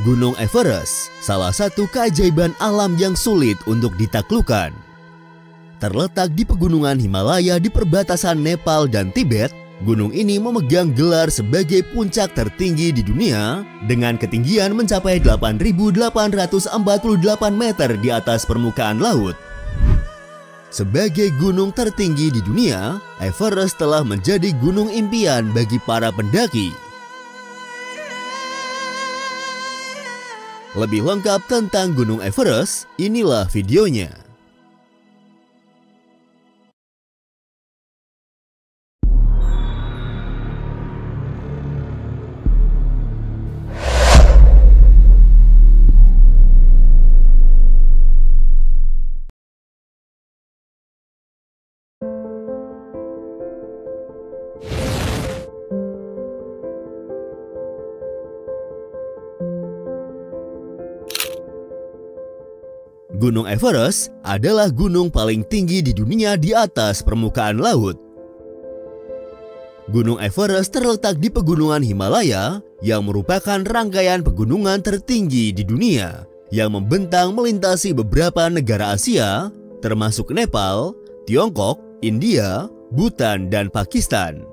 Gunung Everest, salah satu keajaiban alam yang sulit untuk ditaklukkan. Terletak di pegunungan Himalaya di perbatasan Nepal dan Tibet, gunung ini memegang gelar sebagai puncak tertinggi di dunia dengan ketinggian mencapai 8.848 meter di atas permukaan laut. Sebagai gunung tertinggi di dunia, Everest telah menjadi gunung impian bagi para pendaki. Lebih lengkap tentang Gunung Everest, inilah videonya. Gunung Everest adalah gunung paling tinggi di dunia di atas permukaan laut. Gunung Everest terletak di pegunungan Himalaya yang merupakan rangkaian pegunungan tertinggi di dunia yang membentang melintasi beberapa negara Asia, termasuk Nepal, Tiongkok, India, Bhutan, dan Pakistan.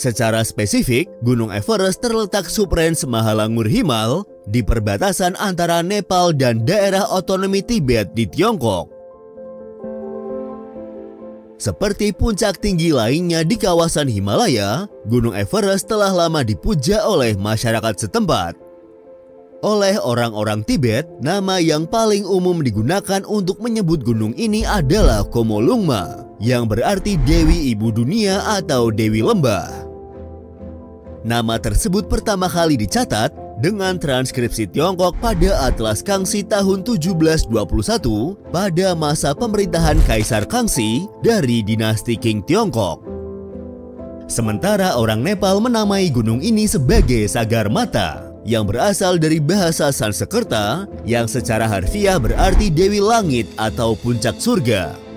Secara spesifik, Gunung Everest terletak suprens Mahalangur Himal di perbatasan antara Nepal dan daerah otonomi Tibet di Tiongkok. Seperti puncak tinggi lainnya di kawasan Himalaya, Gunung Everest telah lama dipuja oleh masyarakat setempat. Oleh orang-orang Tibet, nama yang paling umum digunakan untuk menyebut gunung ini adalah Chomolungma, yang berarti Dewi Ibu Dunia atau Dewi Lembah. Nama tersebut pertama kali dicatat dengan transkripsi Tiongkok pada Atlas Kangxi tahun 1721 pada masa pemerintahan Kaisar Kangxi dari dinasti Qing Tiongkok. Sementara orang Nepal menamai gunung ini sebagai Sagarmatha yang berasal dari bahasa Sanskerta yang secara harfiah berarti Dewi Langit atau Puncak Surga.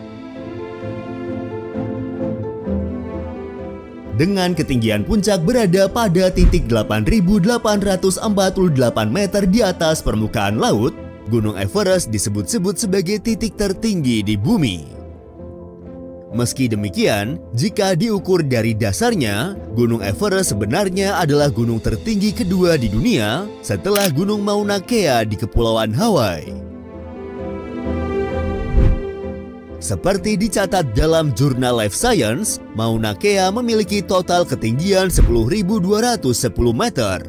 Dengan ketinggian puncak berada pada titik 8.848 meter di atas permukaan laut, Gunung Everest disebut-sebut sebagai titik tertinggi di bumi. Meski demikian, jika diukur dari dasarnya, Gunung Everest sebenarnya adalah gunung tertinggi kedua di dunia setelah Gunung Mauna Kea di Kepulauan Hawaii. Seperti dicatat dalam jurnal Life Science, Mauna Kea memiliki total ketinggian 10.210 meter.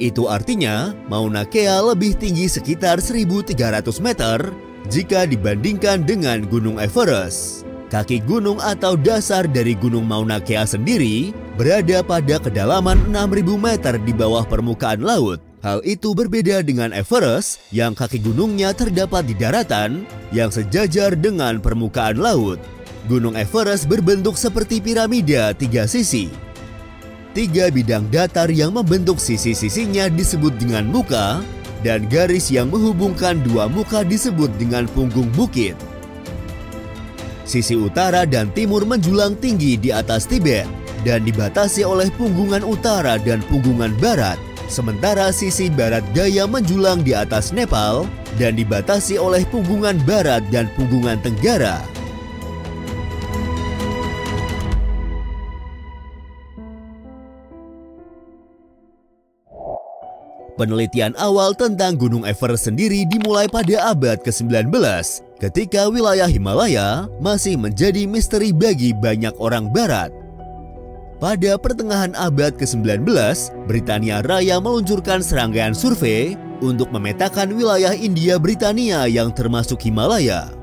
Itu artinya Mauna Kea lebih tinggi sekitar 1.300 meter jika dibandingkan dengan Gunung Everest. Kaki gunung atau dasar dari Gunung Mauna Kea sendiri berada pada kedalaman 6.000 meter di bawah permukaan laut. Hal itu berbeda dengan Everest yang kaki gunungnya terdapat di daratan yang sejajar dengan permukaan laut. Gunung Everest berbentuk seperti piramida 3 sisi. 3 bidang datar yang membentuk sisi-sisinya disebut dengan muka, dan garis yang menghubungkan 2 muka disebut dengan punggung bukit. Sisi utara dan timur menjulang tinggi di atas Tibet dan dibatasi oleh punggungan utara dan punggungan barat. Sementara sisi barat daya menjulang di atas Nepal dan dibatasi oleh punggungan barat dan punggungan tenggara. Penelitian awal tentang Gunung Everest sendiri dimulai pada abad ke-19 ketika wilayah Himalaya masih menjadi misteri bagi banyak orang barat. Pada pertengahan abad ke-19, Britania Raya meluncurkan serangkaian survei untuk memetakan wilayah India Britania yang termasuk Himalaya.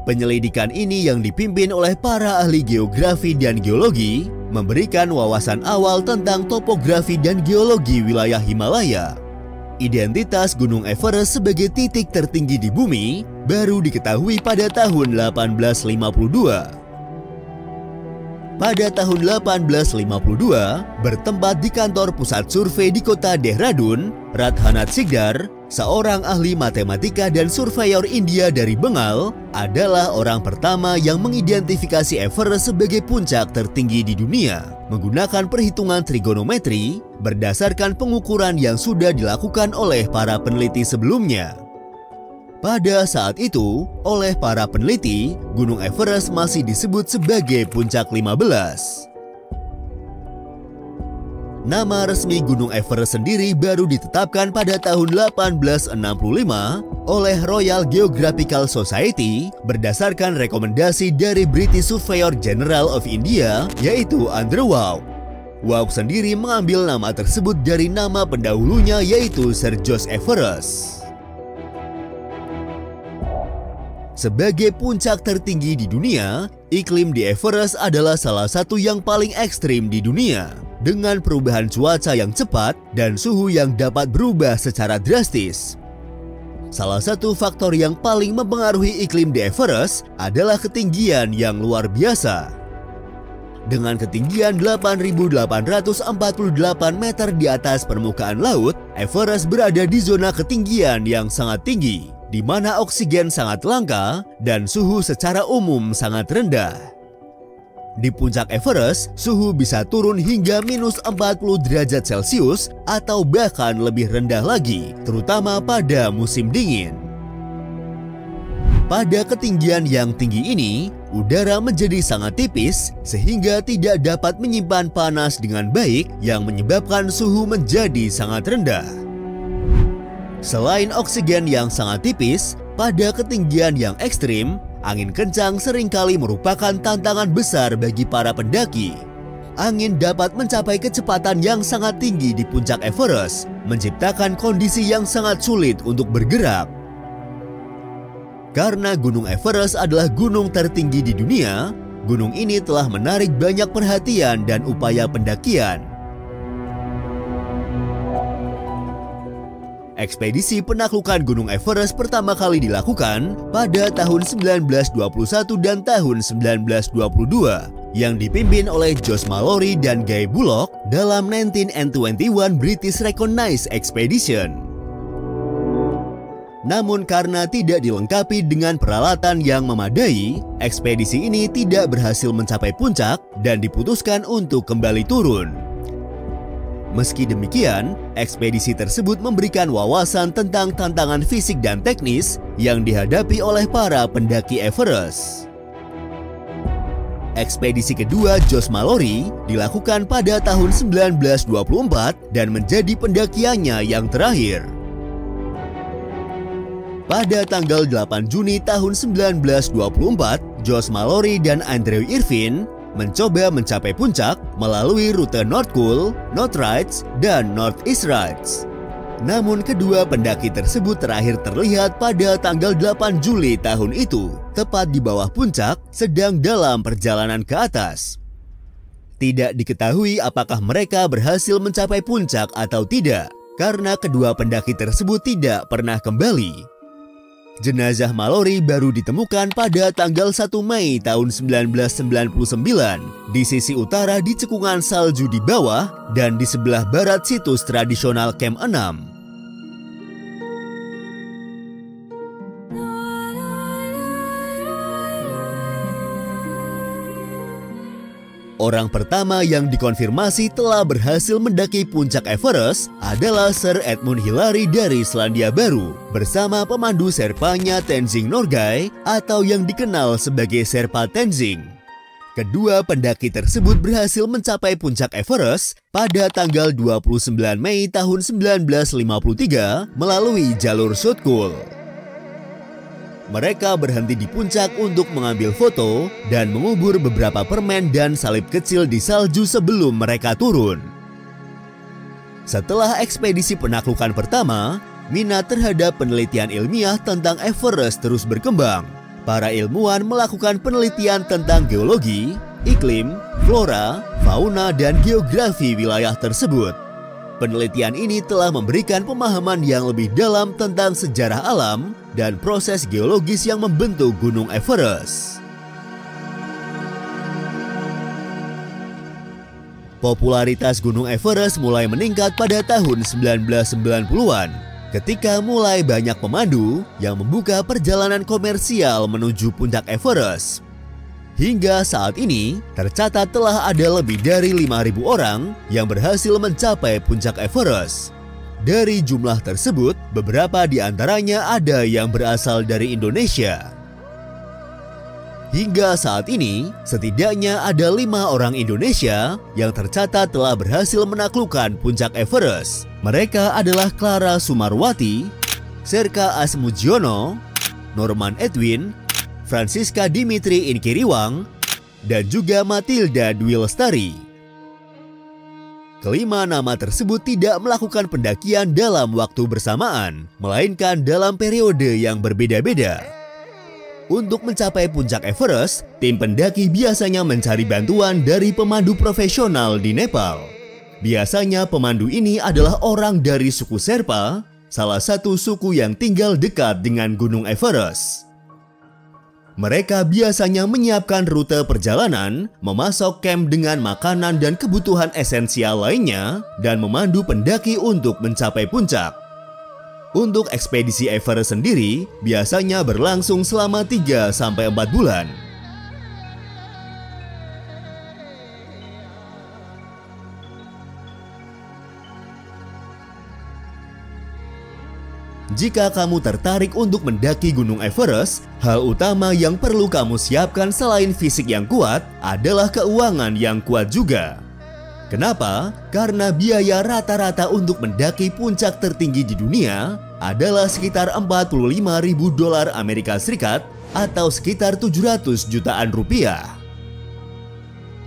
Penyelidikan ini yang dipimpin oleh para ahli geografi dan geologi memberikan wawasan awal tentang topografi dan geologi wilayah Himalaya. Identitas Gunung Everest sebagai titik tertinggi di bumi baru diketahui pada tahun 1852. Pada tahun 1852, bertempat di kantor pusat survei di kota Dehradun, Radhanath Sigdar, seorang ahli matematika dan surveyor India dari Bengal, adalah orang pertama yang mengidentifikasi Everest sebagai puncak tertinggi di dunia menggunakan perhitungan trigonometri berdasarkan pengukuran yang sudah dilakukan oleh para peneliti sebelumnya. Pada saat itu, oleh para peneliti, Gunung Everest masih disebut sebagai puncak 15. Nama resmi Gunung Everest sendiri baru ditetapkan pada tahun 1865 oleh Royal Geographical Society berdasarkan rekomendasi dari British Surveyor General of India, yaitu Andrew Waugh. Waugh sendiri mengambil nama tersebut dari nama pendahulunya, yaitu Sir George Everest. Sebagai puncak tertinggi di dunia, iklim di Everest adalah salah satu yang paling ekstrim di dunia, dengan perubahan cuaca yang cepat dan suhu yang dapat berubah secara drastis. Salah satu faktor yang paling mempengaruhi iklim di Everest adalah ketinggian yang luar biasa. Dengan ketinggian 8.848 meter di atas permukaan laut, Everest berada di zona ketinggian yang sangat tinggi, di mana oksigen sangat langka dan suhu secara umum sangat rendah. Di puncak Everest, suhu bisa turun hingga minus 40 derajat Celcius atau bahkan lebih rendah lagi, terutama pada musim dingin. Pada ketinggian yang tinggi ini, udara menjadi sangat tipis sehingga tidak dapat menyimpan panas dengan baik yang menyebabkan suhu menjadi sangat rendah. Selain oksigen yang sangat tipis, pada ketinggian yang ekstrim, angin kencang seringkali merupakan tantangan besar bagi para pendaki. Angin dapat mencapai kecepatan yang sangat tinggi di puncak Everest, menciptakan kondisi yang sangat sulit untuk bergerak. Karena Gunung Everest adalah gunung tertinggi di dunia, gunung ini telah menarik banyak perhatian dan upaya pendakian. Ekspedisi penaklukan Gunung Everest pertama kali dilakukan pada tahun 1921 dan tahun 1922 yang dipimpin oleh Josh Mallory dan Guy Bullock dalam 1921 British Recognized Expedition. Namun karena tidak dilengkapi dengan peralatan yang memadai, ekspedisi ini tidak berhasil mencapai puncak dan diputuskan untuk kembali turun. Meski demikian, ekspedisi tersebut memberikan wawasan tentang tantangan fisik dan teknis yang dihadapi oleh para pendaki Everest. Ekspedisi kedua Josh Mallory dilakukan pada tahun 1924 dan menjadi pendakiannya yang terakhir. Pada tanggal 8 Juni tahun 1924, Josh Mallory dan Andrew Irvine mencoba mencapai puncak melalui rute North Col, North Ridge, dan North East Ridge. Namun kedua pendaki tersebut terakhir terlihat pada tanggal 8 Juli tahun itu, tepat di bawah puncak, sedang dalam perjalanan ke atas. Tidak diketahui apakah mereka berhasil mencapai puncak atau tidak, karena kedua pendaki tersebut tidak pernah kembali. Jenazah Mallory baru ditemukan pada tanggal 1 Mei tahun 1999 di sisi utara di cekungan salju di bawah dan di sebelah barat situs tradisional Camp 6. Orang pertama yang dikonfirmasi telah berhasil mendaki puncak Everest adalah Sir Edmund Hillary dari Selandia Baru bersama pemandu Sherpanya Tenzing Norgay atau yang dikenal sebagai Sherpa Tenzing. Kedua pendaki tersebut berhasil mencapai puncak Everest pada tanggal 29 Mei tahun 1953 melalui jalur South Col. Mereka berhenti di puncak untuk mengambil foto dan mengubur beberapa permen dan salib kecil di salju sebelum mereka turun. Setelah ekspedisi penaklukan pertama, minat terhadap penelitian ilmiah tentang Everest terus berkembang. Para ilmuwan melakukan penelitian tentang geologi, iklim, flora, fauna, dan geografi wilayah tersebut. Penelitian ini telah memberikan pemahaman yang lebih dalam tentang sejarah alam dan proses geologis yang membentuk Gunung Everest. Popularitas Gunung Everest mulai meningkat pada tahun 1990-an ketika mulai banyak pemandu yang membuka perjalanan komersial menuju puncak Everest. Hingga saat ini, tercatat telah ada lebih dari 5.000 orang yang berhasil mencapai puncak Everest. Dari jumlah tersebut, beberapa di antaranya ada yang berasal dari Indonesia. Hingga saat ini, setidaknya ada 5 orang Indonesia yang tercatat telah berhasil menaklukkan puncak Everest. Mereka adalah Clara Sumarwati, Serka Asmujiono, Norman Edwin, Francisca Dimitri Inkiriwang, dan juga Matilda Dwi Lestari. Kelima nama tersebut tidak melakukan pendakian dalam waktu bersamaan, melainkan dalam periode yang berbeda-beda. Untuk mencapai puncak Everest, tim pendaki biasanya mencari bantuan dari pemandu profesional di Nepal. Biasanya pemandu ini adalah orang dari suku Sherpa, salah satu suku yang tinggal dekat dengan Gunung Everest. Mereka biasanya menyiapkan rute perjalanan, memasok camp dengan makanan dan kebutuhan esensial lainnya, dan memandu pendaki untuk mencapai puncak. Untuk ekspedisi Everest sendiri biasanya berlangsung selama 3-4 bulan. Jika kamu tertarik untuk mendaki Gunung Everest, hal utama yang perlu kamu siapkan selain fisik yang kuat adalah keuangan yang kuat juga. Kenapa? Karena biaya rata-rata untuk mendaki puncak tertinggi di dunia adalah sekitar 45.000 dolar Amerika Serikat atau sekitar 700 jutaan rupiah.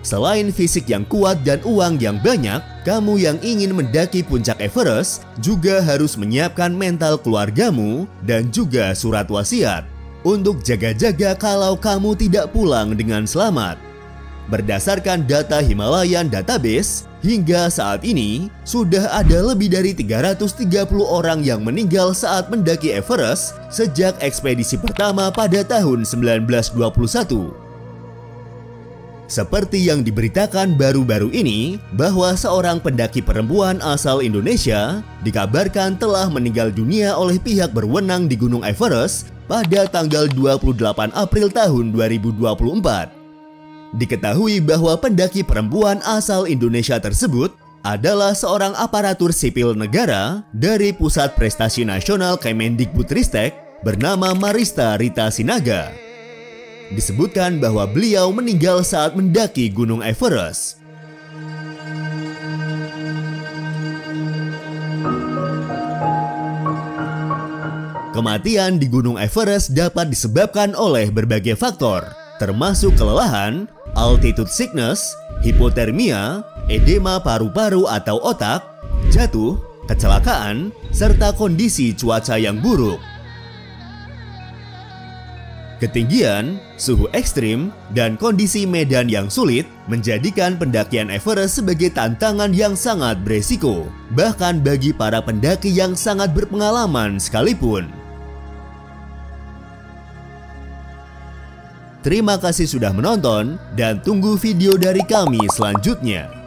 Selain fisik yang kuat dan uang yang banyak, kamu yang ingin mendaki puncak Everest juga harus menyiapkan mental keluargamu dan juga surat wasiat untuk jaga-jaga kalau kamu tidak pulang dengan selamat. Berdasarkan data Himalayan Database, hingga saat ini sudah ada lebih dari 330 orang yang meninggal saat mendaki Everest sejak ekspedisi pertama pada tahun 1921. Seperti yang diberitakan baru-baru ini, bahwa seorang pendaki perempuan asal Indonesia dikabarkan telah meninggal dunia oleh pihak berwenang di Gunung Everest pada tanggal 28 April tahun 2024. Diketahui bahwa pendaki perempuan asal Indonesia tersebut adalah seorang aparatur sipil negara dari Pusat Prestasi Nasional Kemendikbudristek bernama Marista Rita Sinaga. Disebutkan bahwa beliau meninggal saat mendaki Gunung Everest. Kematian di Gunung Everest dapat disebabkan oleh berbagai faktor, termasuk kelelahan, altitude sickness, hipotermia, edema paru-paru atau otak, jatuh, kecelakaan, serta kondisi cuaca yang buruk. Ketinggian, suhu ekstrim, dan kondisi medan yang sulit menjadikan pendakian Everest sebagai tantangan yang sangat beresiko, bahkan bagi para pendaki yang sangat berpengalaman sekalipun. Terima kasih sudah menonton dan tunggu video dari kami selanjutnya.